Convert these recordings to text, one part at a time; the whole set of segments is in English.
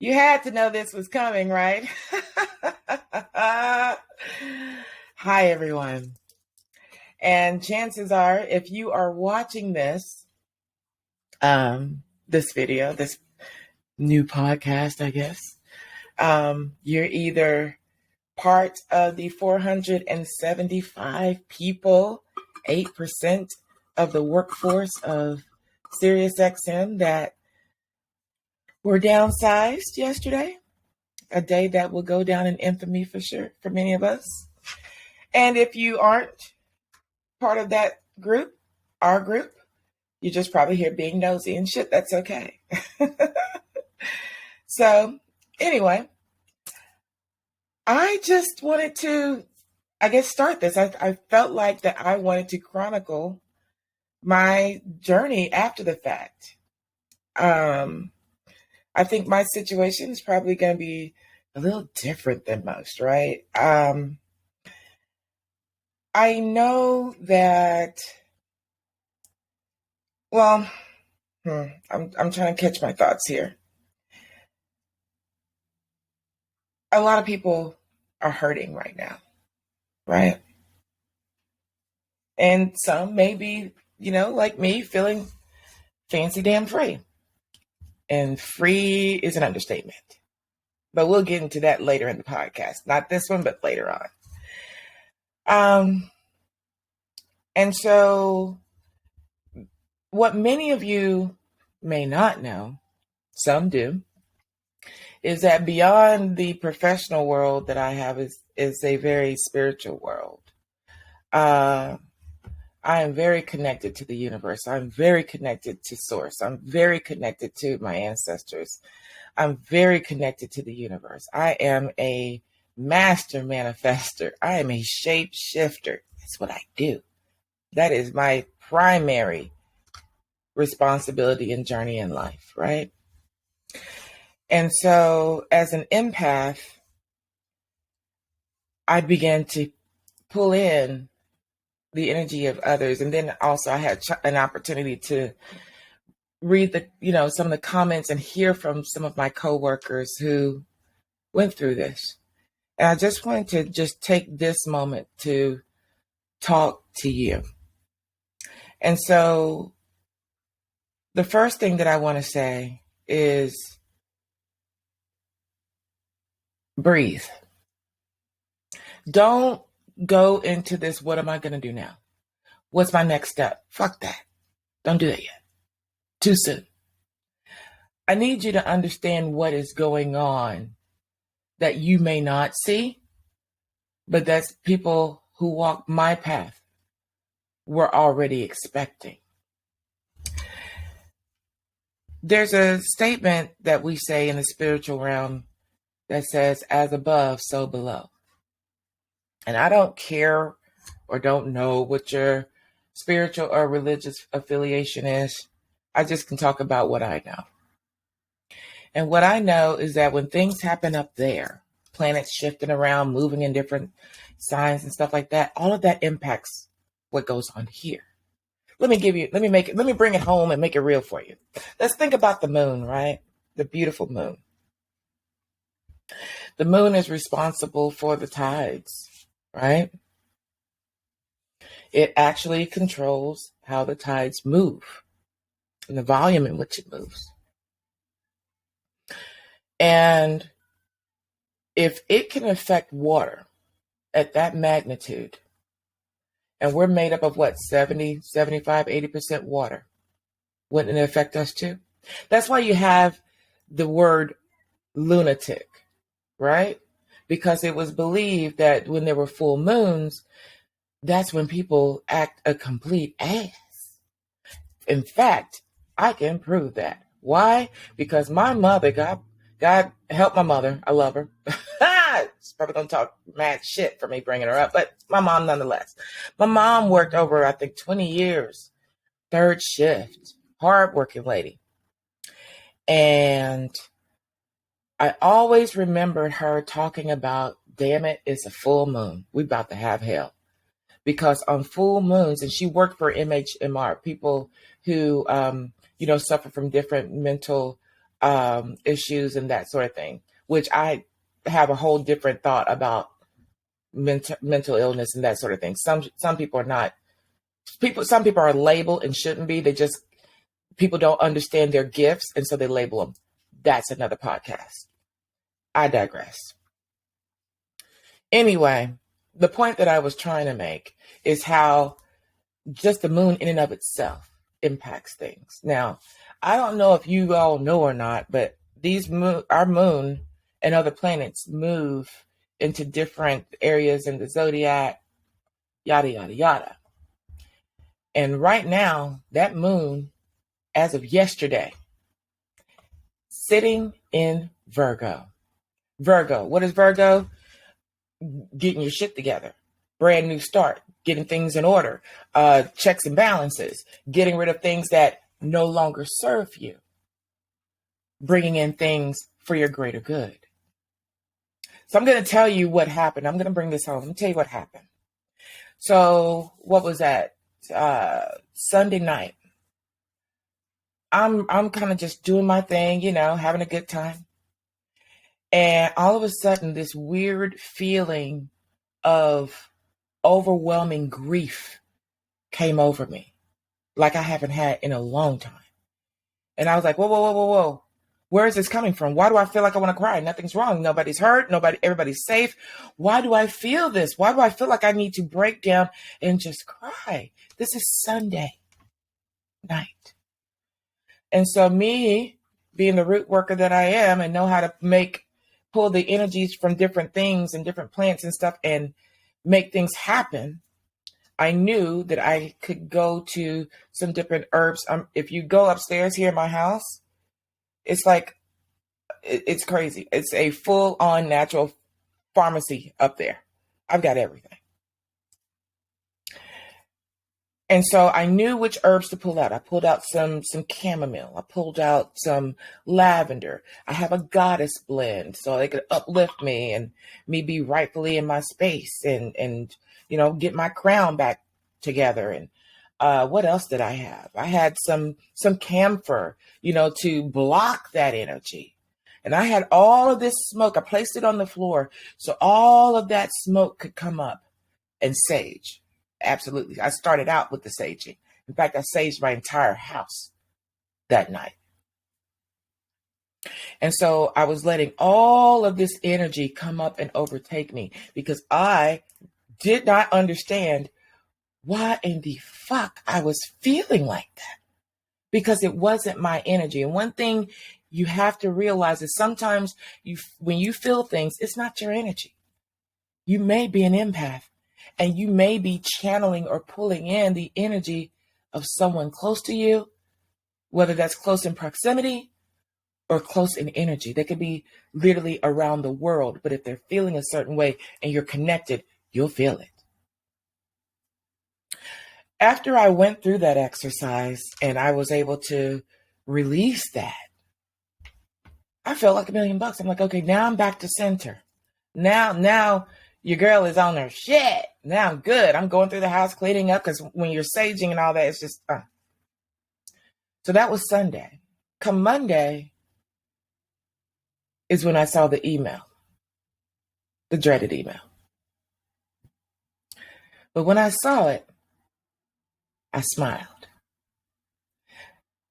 You had to know this was coming, right? Hi, everyone. And chances are, if you are watching this, this video, this new podcast, I guess, you're either part of the 475 people, 8% of the workforce of SiriusXM that were downsized yesterday, a day that will go down in infamy for sure for many of us. And if you aren't part of that group, our group, you're just probably here being nosy and shit. That's okay. So anyway, I just wanted to, start this. I felt like that I wanted to chronicle my journey after the fact. I think my situation is probably going to be a little different than most, right? I know that, well, I'm trying to catch my thoughts here. A lot of people are hurting right now, right? And some may be, like me, feeling fancy damn free. And free is an understatement. But we'll get into that later in the podcast. Not this one, but later on. And so what many of you may not know, some do, is that beyond the professional world that I have is a very spiritual world. I am very connected to the universe. I'm very connected to source. I'm very connected to my ancestors. I'm very connected to the universe. I am a master manifester. I am a shape shifter. That's what I do. That is my primary responsibility and journey in life, right? And so as an empath, I began to pull in the energy of others. And then also I had an opportunity to read some of the comments and hear from some of my coworkers who went through this. And I just wanted to just take this moment to talk to you. And so the first thing that I want to say is breathe. Don't go into this, what am I going to do now? What's my next step? Fuck that. Don't do that yet. Too soon. I need you to understand what is going on that you may not see, but that's people who walk my path were already expecting. There's a statement that we say in the spiritual realm that says, as above, so below. And I don't care or don't know what your spiritual or religious affiliation is. I just can talk about what I know. And what I know is that when things happen up there, planets shifting around, moving in different signs and stuff like that, all of that impacts what goes on here. Let me bring it home and make it real for you. Let's think about the moon, right? The beautiful moon. The moon is responsible for the tides, right? It actually controls how the tides move and the volume in which it moves. And if it can affect water at that magnitude, and we're made up of what, 70, 75, 80% water, wouldn't it affect us too? That's why you have the word lunatic, right? Because it was believed that when there were full moons, that's when people act a complete ass. In fact, I can prove that. Why? Because my mother, God help my mother. I love her. She's probably going to talk mad shit for me bringing her up, but my mom nonetheless. My mom worked over, I think, 20 years, third shift, hardworking lady. And I always remembered her talking about, damn it, it's a full moon. We about to have hell. Because on full moons, and she worked for MHMR, people who, suffer from different mental issues and that sort of thing, which I have a whole different thought about mental illness and that sort of thing. Some people are not people. Some people are labeled and shouldn't be. People don't understand their gifts, and so they label them. That's another podcast. I digress. Anyway, the point that I was trying to make is how just the moon in and of itself impacts things. Now, I don't know if you all know or not, but our moon and other planets move into different areas in the zodiac, yada, yada, yada. And right now, that moon, as of yesterday, sitting in Virgo. Virgo, what is Virgo? Getting your shit together. Brand new start. Getting things in order. Checks and balances. Getting rid of things that no longer serve you. Bringing in things for your greater good. So I'm going to tell you what happened. I'm going to bring this home. Let me tell you what happened. So what was that? Sunday night. I'm kind of just doing my thing, having a good time. And all of a sudden, this weird feeling of overwhelming grief came over me like I haven't had in a long time. And I was like, whoa, whoa, whoa, whoa, whoa. Where is this coming from? Why do I feel like I want to cry? Nothing's wrong. Nobody's hurt. Everybody's safe. Why do I feel this? Why do I feel like I need to break down and just cry? This is Sunday night. And so me being the root worker that I am and know how to pull the energies from different things and different plants and stuff and make things happen, I knew that I could go to some different herbs. If you go upstairs here in my house, it's like, it's crazy. It's a full-on natural pharmacy up there. I've got everything. And so I knew which herbs to pull out. I pulled out some chamomile. I pulled out some lavender. I have a goddess blend so it could uplift me and me be rightfully in my space and get my crown back together. And what else did I have? I had some camphor, to block that energy. And I had all of this smoke. I placed it on the floor so all of that smoke could come up, and sage. Absolutely. I started out with the saging. In fact, I saged my entire house that night. And so I was letting all of this energy come up and overtake me because I did not understand why in the fuck I was feeling like that, because it wasn't my energy. And one thing you have to realize is sometimes when you feel things, it's not your energy. You may be an empath. And you may be channeling or pulling in the energy of someone close to you, whether that's close in proximity or close in energy. They could be literally around the world, but if they're feeling a certain way and you're connected, you'll feel it. After I went through that exercise and I was able to release that, I felt like $1 million. I'm like, okay, now I'm back to center. Now your girl is on her shit. Now I'm good. I'm going through the house cleaning up because when you're saging and all that, it's just, So that was Sunday. Come Monday is when I saw the email, the dreaded email. But when I saw it, I smiled.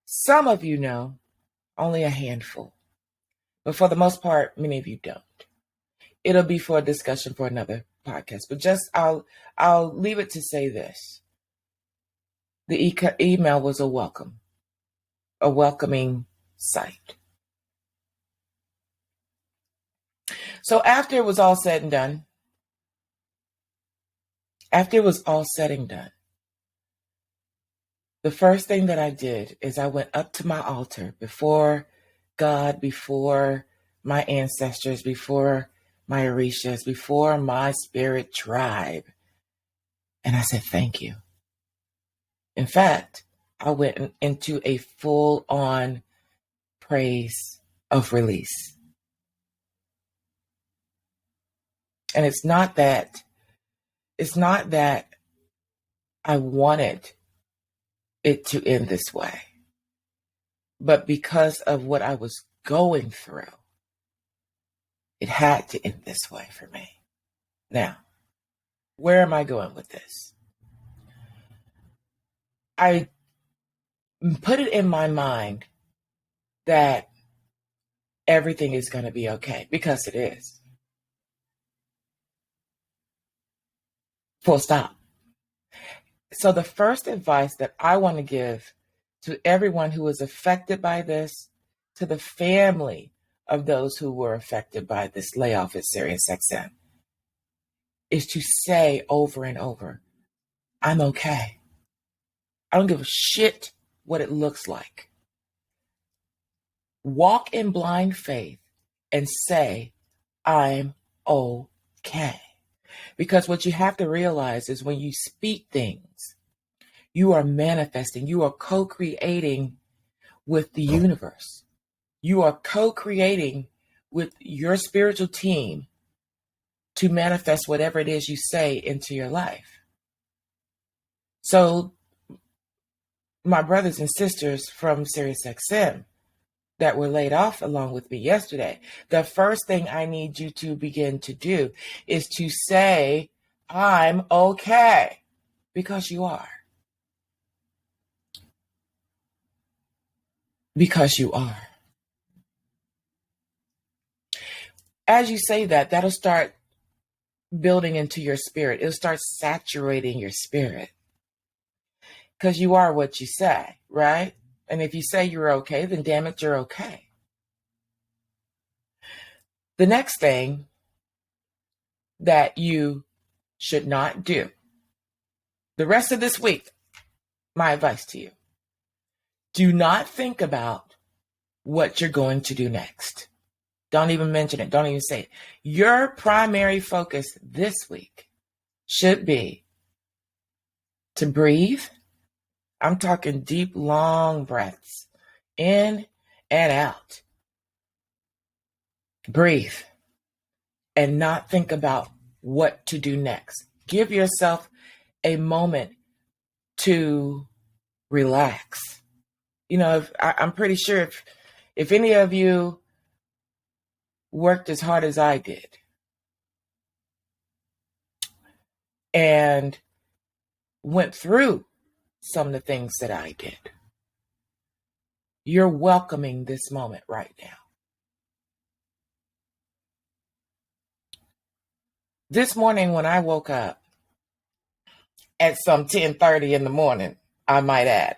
Some of you know, only a handful. But for the most part, many of you don't. It'll be for a discussion for another podcast. But I'll leave it to say this. The email was a welcoming sight. So after it was all said and done, the first thing that I did is I went up to my altar before God, before my ancestors, before my Orishas, before my spirit tribe. And I said, thank you. In fact, I went into a full-on praise of release. And it's not that I wanted it to end this way, but because of what I was going through, it had to end this way for me. Now, where am I going with this? I put it in my mind that everything is going to be okay, because it is. Full stop. So the first advice that I want to give to everyone who was affected by this, to the family of those who were affected by this layoff at SiriusXM, is to say over and over, I'm okay. I don't give a shit what it looks like. Walk in blind faith and say, I'm okay. Because what you have to realize is when you speak things, you are manifesting, you are co-creating with the universe. You are co-creating with your spiritual team to manifest whatever it is you say into your life. So my brothers and sisters from SiriusXM that were laid off along with me yesterday, the first thing I need you to begin to do is to say, I'm okay, because you are. Because you are. As you say that, that'll start building into your spirit. It'll start saturating your spirit. Because you are what you say, right? And if you say you're okay, then damn it, you're okay. The next thing that you should not do, the rest of this week, my advice to you, do not think about what you're going to do next. Don't even mention it. Don't even say it. Your primary focus this week should be to breathe. I'm talking deep, long breaths in and out. Breathe and not think about what to do next. Give yourself a moment to relax. You know, I'm pretty sure if any of you worked as hard as I did and went through some of the things that I did, you're welcoming this moment right now. This morning when I woke up at some 10:30 in the morning, I might add,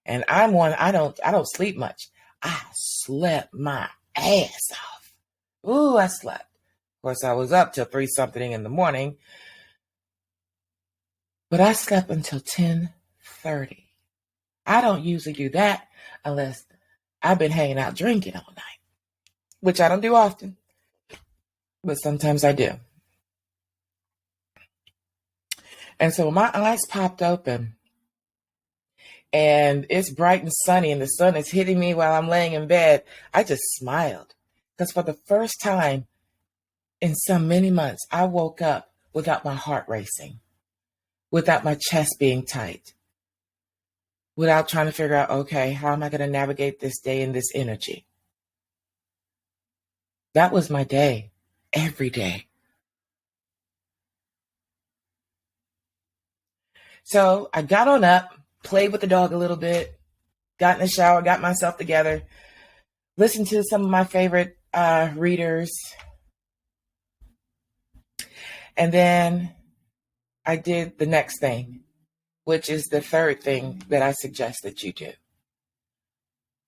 and I don't sleep much. I slept my ass off. Ooh, I slept. Of course, I was up till 3 something in the morning, but I slept until 10:30. I don't usually do that unless I've been hanging out drinking all night, which I don't do often, but sometimes I do. And so when my eyes popped open and it's bright and sunny and the sun is hitting me while I'm laying in bed, I just smiled. Because for the first time in so many months, I woke up without my heart racing, without my chest being tight, without trying to figure out, okay, how am I going to navigate this day in this energy? That was my day, every day. So I got on up, played with the dog a little bit, got in the shower, got myself together, listened to some of my favorite readers. And then I did the next thing, which is the third thing that I suggest that you do.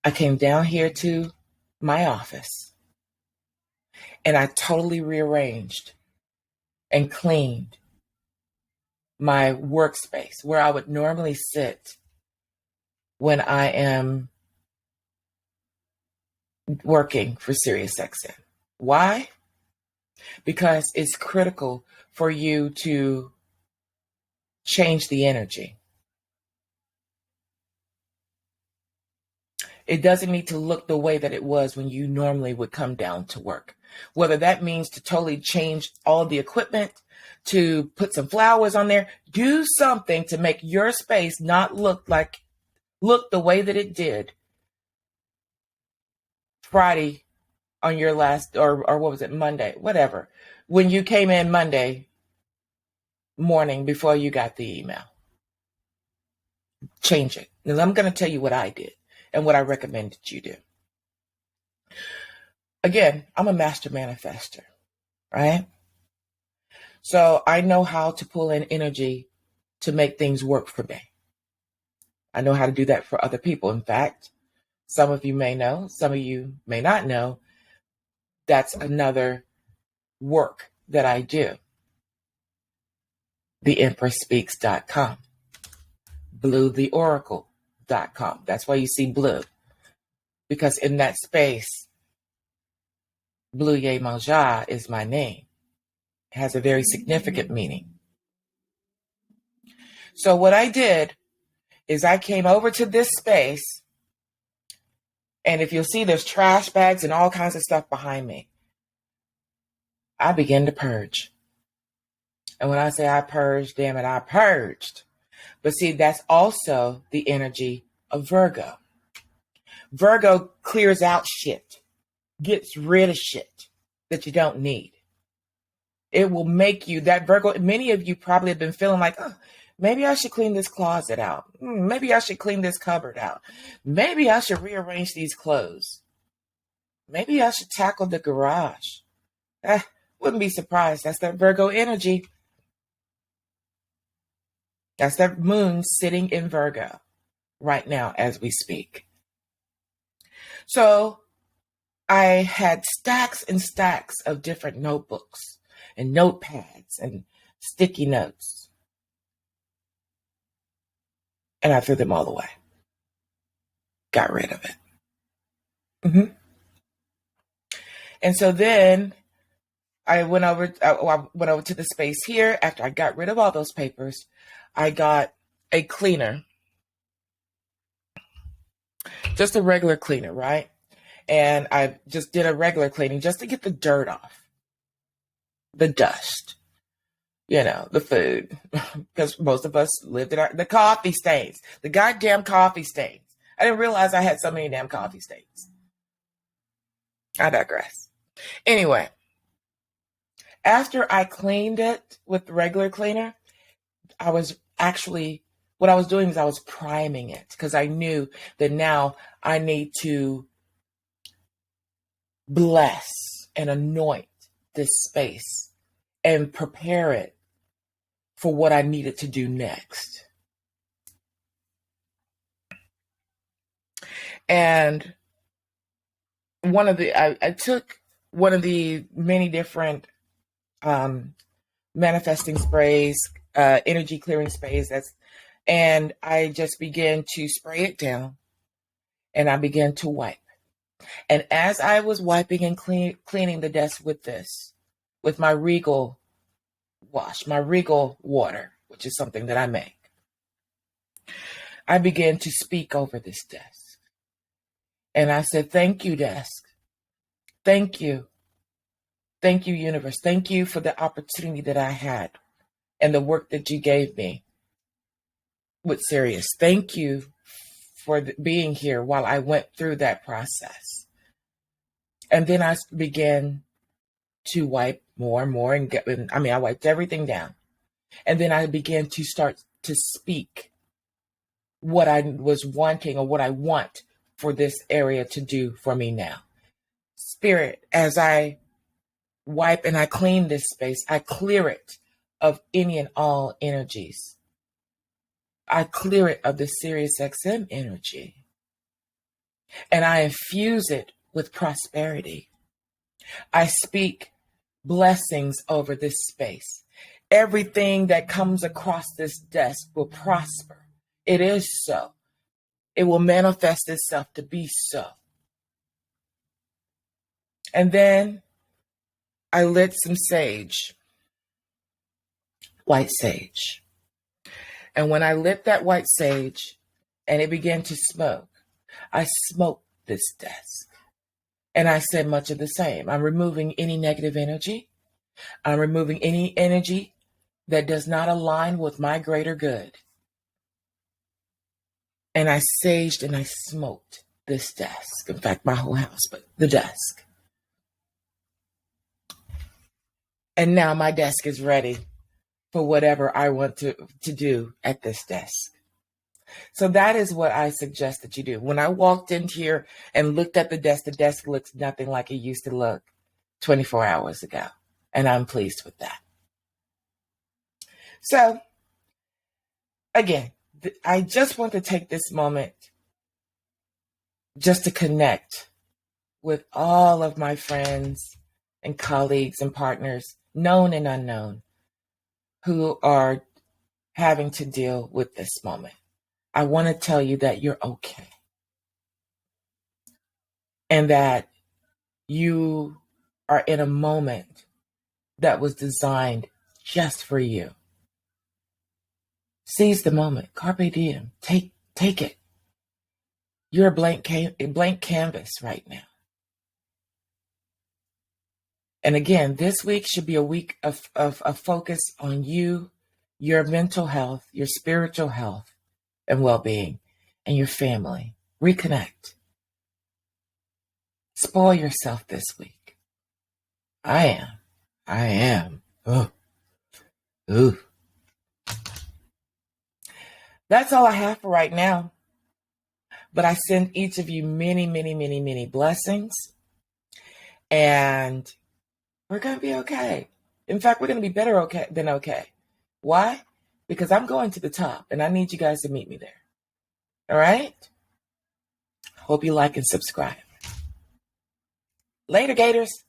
I came down here to my office and I totally rearranged and cleaned my workspace where I would normally sit when I am working for SiriusXM. Why? Because it's critical for you to change the energy. It doesn't need to look the way that it was when you normally would come down to work. Whether that means to totally change all the equipment, to put some flowers on there, do something to make your space not look the way that it did Friday on your last, or what was it, Monday, whatever, when you came in Monday morning before you got the email. Change it. And I'm going to tell you what I did and what I recommend that you do. Again, I'm a master manifester, right? So I know how to pull in energy to make things work for me. I know how to do that for other people. In fact, some of you may know, some of you may not know, that's another work that I do. TheEmpressSpeaks.com. BlueTheOracle.com. That's why you see blue. Because in that space, Blue Ye Manja is my name. It has a very significant meaning. So what I did is I came over to this space, and if you'll see, there's trash bags and all kinds of stuff behind me. I began to purge. And when I say I purged, damn it, I purged. But see, that's also the energy of Virgo. Virgo clears out shit, gets rid of shit that you don't need. It will make you, that Virgo, many of you probably have been feeling like, oh, maybe I should clean this closet out. Maybe I should clean this cupboard out. Maybe I should rearrange these clothes. Maybe I should tackle the garage. Wouldn't be surprised. That's that Virgo energy. That's that moon sitting in Virgo right now as we speak. So I had stacks and stacks of different notebooks and notepads and sticky notes. And I threw them all away. Got rid of it. And so then I went over to the space here. After I got rid of all those papers, I got a cleaner. Just a regular cleaner, right? And I just did a regular cleaning just to get the dirt off. The dust. You know, the food. Because most of us lived in the coffee stains. The goddamn coffee stains. I didn't realize I had so many damn coffee stains. I digress. Anyway, after I cleaned it with the regular cleaner, what I was doing is I was priming it because I knew that now I need to bless and anoint this space and prepare it for what I needed to do next. And I took one of the many different manifesting sprays, energy clearing sprays, and I just began to spray it down, and I began to wipe. And as I was wiping and cleaning the desk with my Regal wash, my Regal water, which is something that I make, I began to speak over this desk. And I said, thank you, desk. Thank you. Thank you, universe. Thank you for the opportunity that I had and the work that you gave me with Sirius. Thank you for being here while I went through that process. And then I began to wipe more and more I wiped everything down. And then I began to start to speak what I was wanting or what I want for this area to do for me now. Spirit, as I wipe and I clean this space, I clear it of any and all energies. I clear it of the SiriusXM energy. And I infuse it with prosperity. I speak blessings over this space. Everything that comes across this desk will prosper. It is so. It will manifest itself to be so. And then I lit some sage, white sage. And when I lit that white sage and it began to smoke, I smoked this desk. And I said much of the same. I'm removing any negative energy. I'm removing any energy that does not align with my greater good. And I saged and I smoked this desk. In fact, my whole house, but the desk. And now my desk is ready for whatever I want to do at this desk. So that is what I suggest that you do. When I walked in here and looked at the desk looks nothing like it used to look 24 hours ago. And I'm pleased with that. So again, I just want to take this moment just to connect with all of my friends and colleagues and partners, known and unknown, who are having to deal with this moment. I want to tell you that you're okay. And that you are in a moment that was designed just for you. Seize the moment. Carpe diem. Take it. You're a blank canvas right now. And again, this week should be a week of focus on you, your mental health, your spiritual health and well-being, and your family. Reconnect. Spoil yourself this week. I am. Oh. Ooh. That's all I have for right now. But I send each of you many, many, many, many blessings. And we're going to be okay. In fact, we're going to be better than okay. Why? Because I'm going to the top and I need you guys to meet me there. All right? Hope you like and subscribe. Later, Gators.